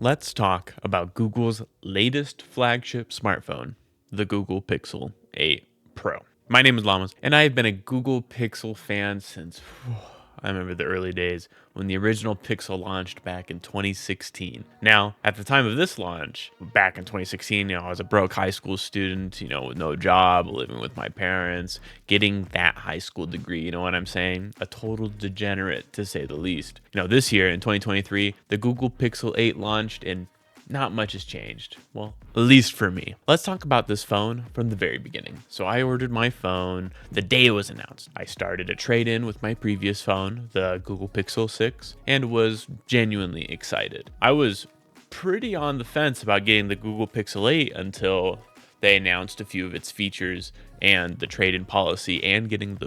let's talk about Google's latest flagship smartphone, the Google Pixel 8 Pro. My name is Lamas, and I've been a Google Pixel fan since I remember the early days when the original Pixel launched back in 2016. Now, at the time of this launch, back in 2016, I was a broke high school student, with no job, living with my parents, getting that high school degree, you know what I'm saying? A total degenerate, to say the least. This year in 2023, the Google Pixel 8 launched, and not much has changed. Well, at least for me. Let's talk about this phone from the very beginning. So I ordered my phone the day it was announced. I started a trade-in with my previous phone, the Google Pixel 6, and was genuinely excited. I was pretty on the fence about getting the Google Pixel 8 until they announced a few of its features and the trade-in policy and getting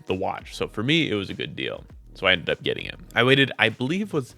the watch. So for me, it was a good deal. So I ended up getting it. I waited, I believe, was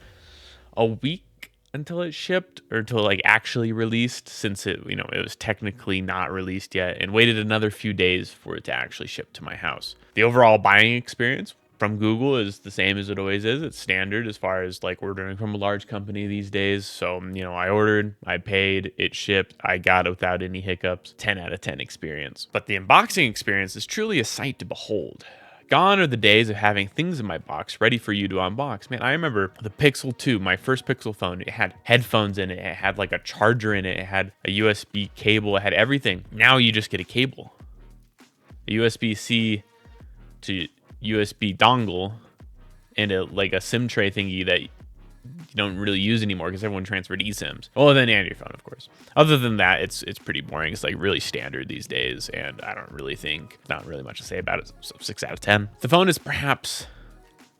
a week until it shipped, or until actually released, since it was technically not released yet, and waited another few days for it to actually ship to my house. The overall buying experience from Google is the same as it always is. It's standard as far as ordering from a large company these days. So, I ordered, I paid, it shipped, I got it without any hiccups. 10 out of 10 experience. But the unboxing experience is truly a sight to behold. Gone are the days of having things in my box ready for you to unbox. Man, I remember the Pixel 2, my first Pixel phone. It had headphones in it. It had a charger in it. It had a USB cable. It had everything. Now you just get a cable. A USB-C to USB dongle and a SIM tray thingy that you don't really use anymore because everyone transferred eSIMs. Well, then and your phone, of course. Other than that, it's pretty boring. It's really standard these days, and I don't really think, not really much to say about it. So 6 out of 10. The phone is perhaps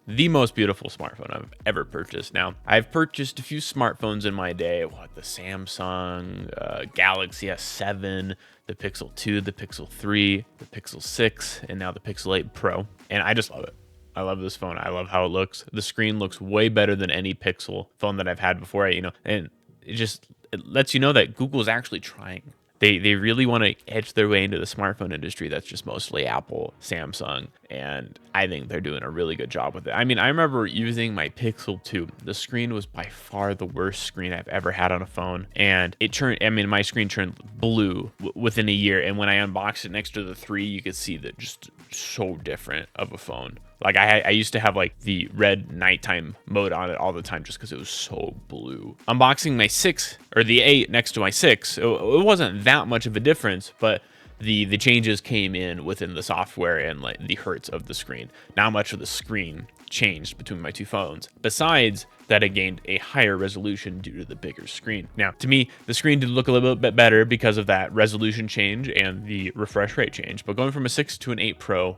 the most beautiful smartphone I've ever purchased. Now, I've purchased a few smartphones in my day. The Samsung Galaxy S7, the Pixel 2, the Pixel 3, the Pixel 6, and now the Pixel 8 Pro, and I just love it. I love this phone. I love how it looks. The screen looks way better than any Pixel phone that I've had before. And it lets you know that Google is actually trying. They really want to edge their way into the smartphone industry that's just mostly Apple, Samsung, and I think they're doing a really good job with it. I remember using my Pixel 2. The screen was by far the worst screen I've ever had on a phone, and my screen turned blue within a year, and when I unboxed it next to the 3, you could see that just so different of a phone. I used to have the red nighttime mode on it all the time just because it was so blue. Unboxing my 6 or the 8 next to my 6, it wasn't that much of a difference, but the changes came in within the software and the hertz of the screen. Not much of the screen changed between my two phones. Besides that, it gained a higher resolution due to the bigger screen. Now, to me, the screen did look a little bit better because of that resolution change and the refresh rate change. But going from a 6 to an 8 Pro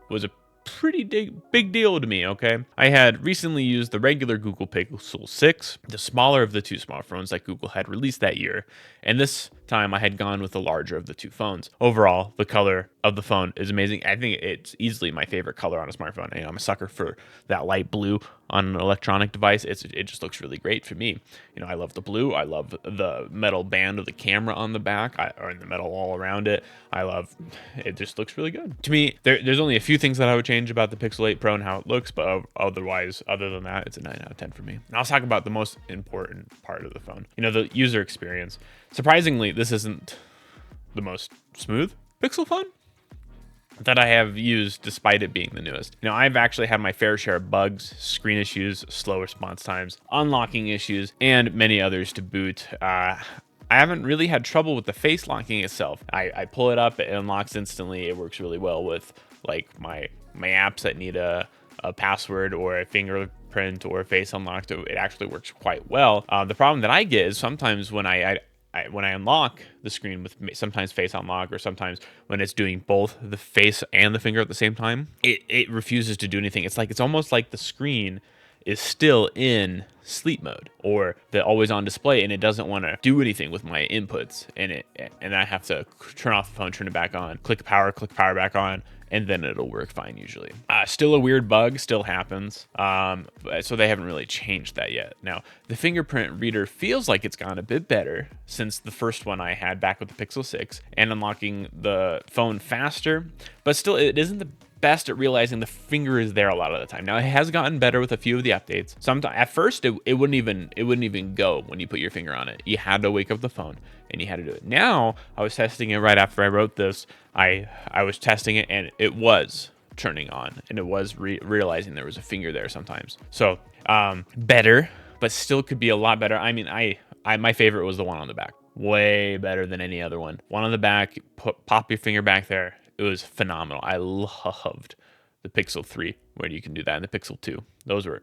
was a pretty big deal to me, okay? I had recently used the regular Google Pixel 6, the smaller of the two smartphones that Google had released that year, and this time I had gone with the larger of the two phones. Overall, the color of the phone is amazing. I think it's easily my favorite color on a smartphone. I'm a sucker for that light blue on an electronic device. It just looks really great for me. I love the blue. I love the metal band of the camera on the back, or in the metal all around it. It just looks really good. To me, there's only a few things that I would change about the Pixel 8 Pro and how it looks, but other than that, it's a 9 out of 10 for me. Now let's talk about the most important part of the phone. The user experience. Surprisingly, this isn't the most smooth Pixel phone that I have used, despite it being the newest. I've actually had my fair share of bugs, screen issues, slow response times, unlocking issues, and many others to boot. I haven't really had trouble with the face locking itself. I pull it up, it unlocks instantly. It works really well with my apps that need a password or a fingerprint or a face unlock. It actually works quite well. The problem that I get is sometimes when I unlock the screen with sometimes face unlock, or sometimes when it's doing both the face and the finger at the same time, it refuses to do anything. It's almost like the screen is still in sleep mode or the always on display, and it doesn't want to do anything with my inputs, and I have to turn off the phone, turn it back on, click power back on, and then it'll work fine usually. Still a weird bug, still happens. So they haven't really changed that yet. Now, the fingerprint reader feels like it's gone a bit better since the first one I had back with the Pixel 6, and unlocking the phone faster, but still it isn't the best at realizing the finger is there a lot of the time. Now it has gotten better with a few of the updates. Sometimes at first it wouldn't even go when you put your finger on it. You had to wake up the phone and you had to do it. Now I was testing it right after I wrote this. I was testing it and it was turning on, and it was realizing there was a finger there sometimes. So better, but still could be a lot better. I mean, my favorite was the one on the back. Way better than any other one. One on the back, pop your finger back there. It was phenomenal. I loved the Pixel 3 where you can do that, and the Pixel 2. Those were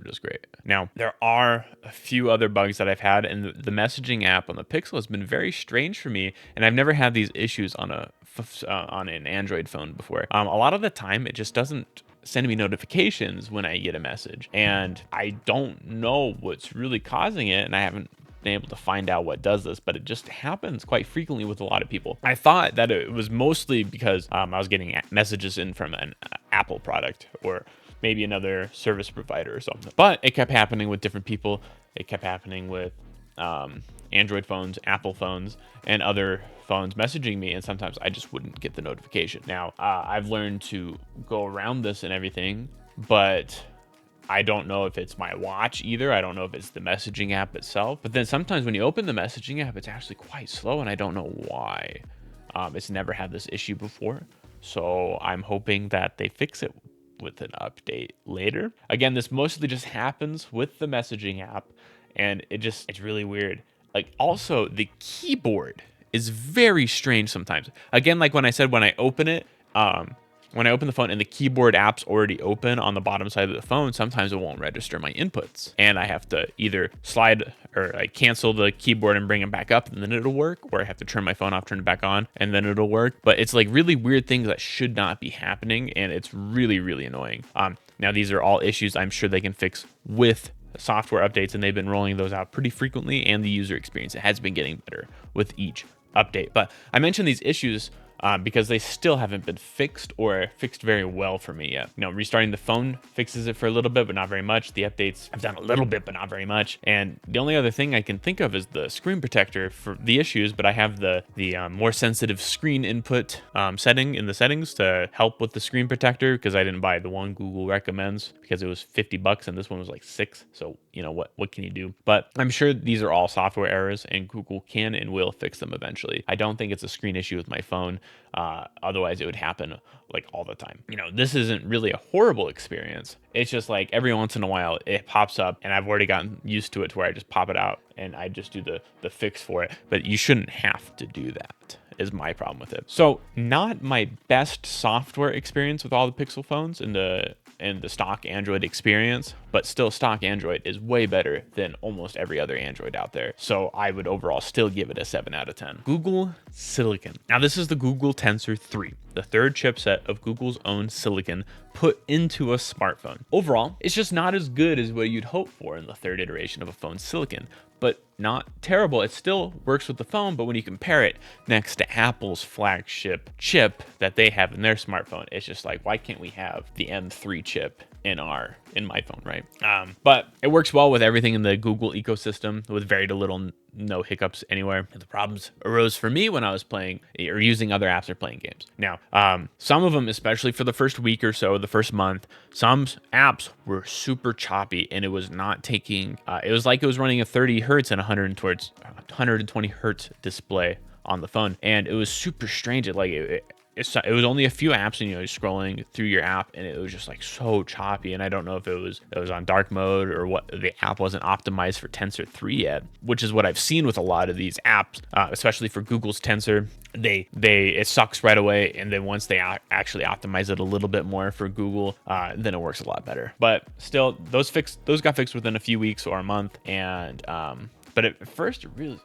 just great. Now, there are a few other bugs that I've had, and the messaging app on the Pixel has been very strange for me, and I've never had these issues on an Android phone before. A lot of the time, it just doesn't send me notifications when I get a message, and I don't know what's really causing it, and I haven't been able to find out what does this, but it just happens quite frequently with a lot of people. I thought that it was mostly because I was getting messages in from an Apple product or maybe another service provider or something, but it kept happening with different people. It kept happening with Android phones, Apple phones, and other phones messaging me, and sometimes I just wouldn't get the notification. Now, I've learned to go around this and everything, but I don't know if it's my watch either. I don't know if it's the messaging app itself. But then sometimes when you open the messaging app, it's actually quite slow, and I don't know why. It's never had this issue before. So I'm hoping that they fix it with an update later. Again, this mostly just happens with the messaging app, and it's really weird. Like, also, the keyboard is very strange sometimes. Again, like when I said, when I open it, when I open the phone and the keyboard app's already open on the bottom side of the phone, sometimes it won't register my inputs. And I have to either slide or like cancel the keyboard and bring it back up, and then it'll work, or I have to turn my phone off, turn it back on, and then it'll work. But it's like really weird things that should not be happening, and it's really, really annoying. Now, these are all issues I'm sure they can fix with software updates, and they've been rolling those out pretty frequently, and the user experience, it has been getting better with each update. But I mentioned these issues because they still haven't been fixed or fixed very well for me yet. Restarting the phone fixes it for a little bit, but not very much. The updates have done a little bit, but not very much. And the only other thing I can think of is the screen protector for the issues, but I have the more sensitive screen input setting in the settings to help with the screen protector, because I didn't buy the one Google recommends because it was $50 and this one was like $6. So, what can you do? But I'm sure these are all software errors, and Google can and will fix them eventually. I don't think it's a screen issue with my phone. Otherwise it would happen like all the time. This isn't really a horrible experience. It's just like every once in a while it pops up, and I've already gotten used to it to where I just pop it out and I just do the fix for it. But you shouldn't have to do that, is my problem with it. So not my best software experience with all the Pixel phones and the stock Android experience, but still stock Android is way better than almost every other Android out there. So I would overall still give it a 7 out of 10. Google Silicon. Now this is the Google Tensor 3, the third chipset of Google's own silicon put into a smartphone. Overall, it's just not as good as what you'd hope for in the third iteration of a phone's silicon, but not terrible. It still works with the phone, but when you compare it next to Apple's flagship chip that they have in their smartphone, it's just like, why can't we have the M3 chip in my phone, right? But it works well with everything in the Google ecosystem with very little, no hiccups anywhere. And the problems arose for me when I was playing or using other apps or playing games. Now, some of them, especially for the first week or so, the first month, some apps were super choppy, and it was not taking, it was like it was running a 30 hertz and 120 hertz display on the phone. And it was super strange. It was only a few apps, and you're scrolling through your app, and it was just like so choppy. And I don't know if it was on dark mode or what. The app wasn't optimized for Tensor 3 yet, which is what I've seen with a lot of these apps, especially for Google's Tensor. It sucks right away, and then once they actually optimize it a little bit more for Google, then it works a lot better. But still, those got fixed within a few weeks or a month, and but at first, it was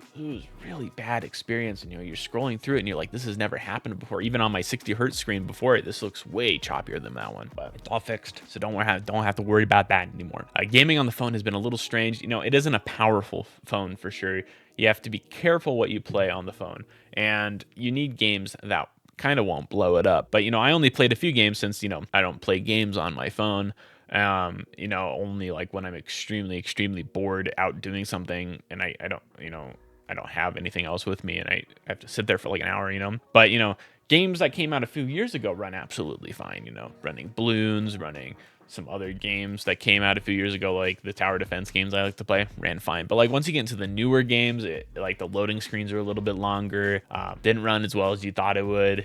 really bad experience. And you're scrolling through it, and you're like, this has never happened before. Even on my 60 hertz screen before it, this looks way choppier than that one. But it's all fixed, so don't have to worry about that anymore. Gaming on the phone has been a little strange. It isn't a powerful phone for sure. You have to be careful what you play on the phone, and you need games that kind of won't blow it up. But I only played a few games since I don't play games on my phone. Only like when I'm extremely bored out doing something, and I I don't have anything else with me and I have to sit there for like an hour, But, games that came out a few years ago run absolutely fine, running Balloons, running some other games that came out a few years ago, like the tower defense games I like to play, ran fine. But like once you get into the newer games, like the loading screens are a little bit longer, didn't run as well as you thought it would,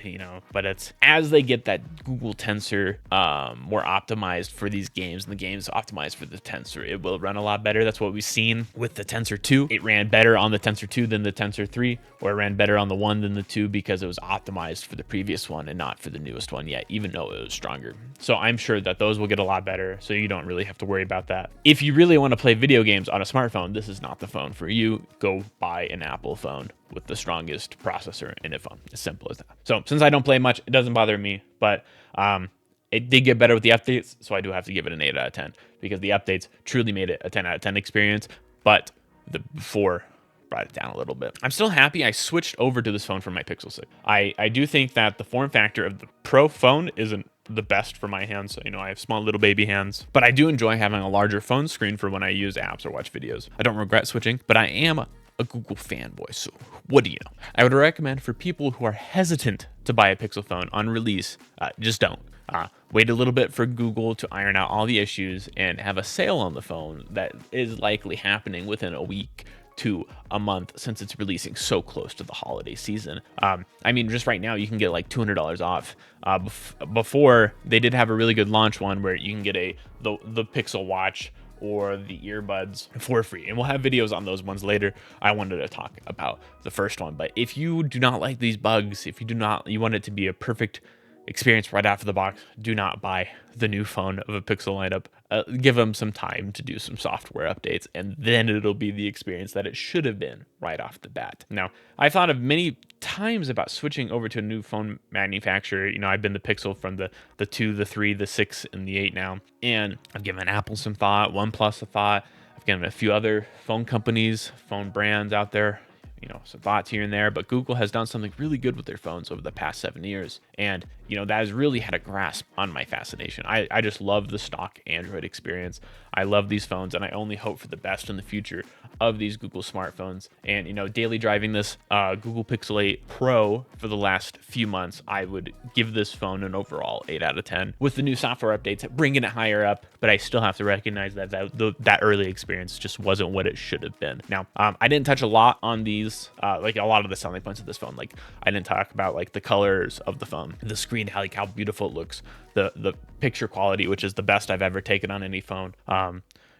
But it's as they get that Google Tensor more optimized for these games, and the game's optimized for the Tensor, it will run a lot better. That's what we've seen with the Tensor 2. It ran better on the Tensor 2 than the Tensor 3, or it ran better on the 1 than the 2 because it was optimized for the previous one and not for the newest one yet, even though it was stronger. So I'm sure that those will get a lot better, so you don't really have to worry about that. If you really want to play video games on a smartphone, this is not the phone for you. Go buy an Apple phone with the strongest processor in a phone. As simple as that. So since I don't play much, it doesn't bother me, but it did get better with the updates, so I do have to give it an 8 out of 10 because the updates truly made it a 10 out of 10 experience, but the before brought it down a little bit. I'm still happy I switched over to this phone from my Pixel 6. I do think that the form factor of the Pro phone isn't the best for my hands. I have small little baby hands, but I do enjoy having a larger phone screen for when I use apps or watch videos. I don't regret switching, but I am a Google fanboy, so what do you know? I would recommend for people who are hesitant to buy a Pixel phone on release, just don't. Wait a little bit for Google to iron out all the issues and have a sale on the phone that is likely happening within a week to a month since it's releasing so close to the holiday season. Just right now you can get like $200 off. Before they did have a really good launch one where you can get the Pixel Watch or the earbuds for free, and we'll have videos on those ones later. I wanted to talk about the first one, but if you do not like these bugs, if you want it to be a perfect experience right out of the box, do not buy the new phone of a Pixel lineup. Give them some time to do some software updates, and then it'll be the experience that it should have been right off the bat. Now, I thought of many times about switching over to a new phone manufacturer. I've been the Pixel from the 2, the 3, the 6, and the 8 now, and I've given Apple some thought, OnePlus a thought. I've given a few other phone companies, phone brands out there, some thoughts here and there, but Google has done something really good with their phones over the past 7 years. And, that has really had a grasp on my fascination. I just love the stock Android experience. I love these phones, and I only hope for the best in the future of these Google smartphones. And, daily driving this Google Pixel 8 Pro for the last few months, I would give this phone an overall 8 out of 10. With the new software updates, bringing it higher up, but I still have to recognize that early experience just wasn't what it should have been. Now, I didn't touch a lot on these, like a lot of the selling points of this phone. Like, I didn't talk about like the colors of the phone, the screen, how beautiful it looks, the picture quality, which is the best I've ever taken on any phone.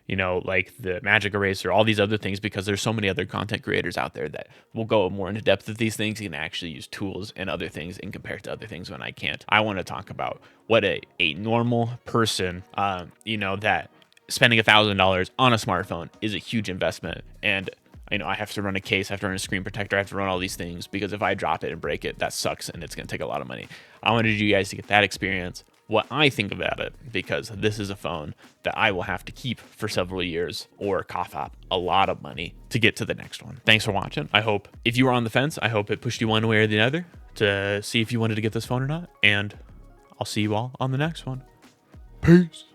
Like the Magic Eraser, all these other things, because there's so many other content creators out there that will go more into depth of these things and actually use tools and other things and compare to other things when I can't. I want to talk about what a normal person, that spending $1,000 on a smartphone is a huge investment. And I have to run a case, I have to run a screen protector, I have to run all these things, because if I drop it and break it, that sucks and it's going to take a lot of money. I wanted you guys to get that experience, what I think about it, because this is a phone that I will have to keep for several years or cough up a lot of money to get to the next one. Thanks for watching. I hope if you were on the fence, I hope it pushed you one way or the other to see if you wanted to get this phone or not. And I'll see you all on the next one. Peace.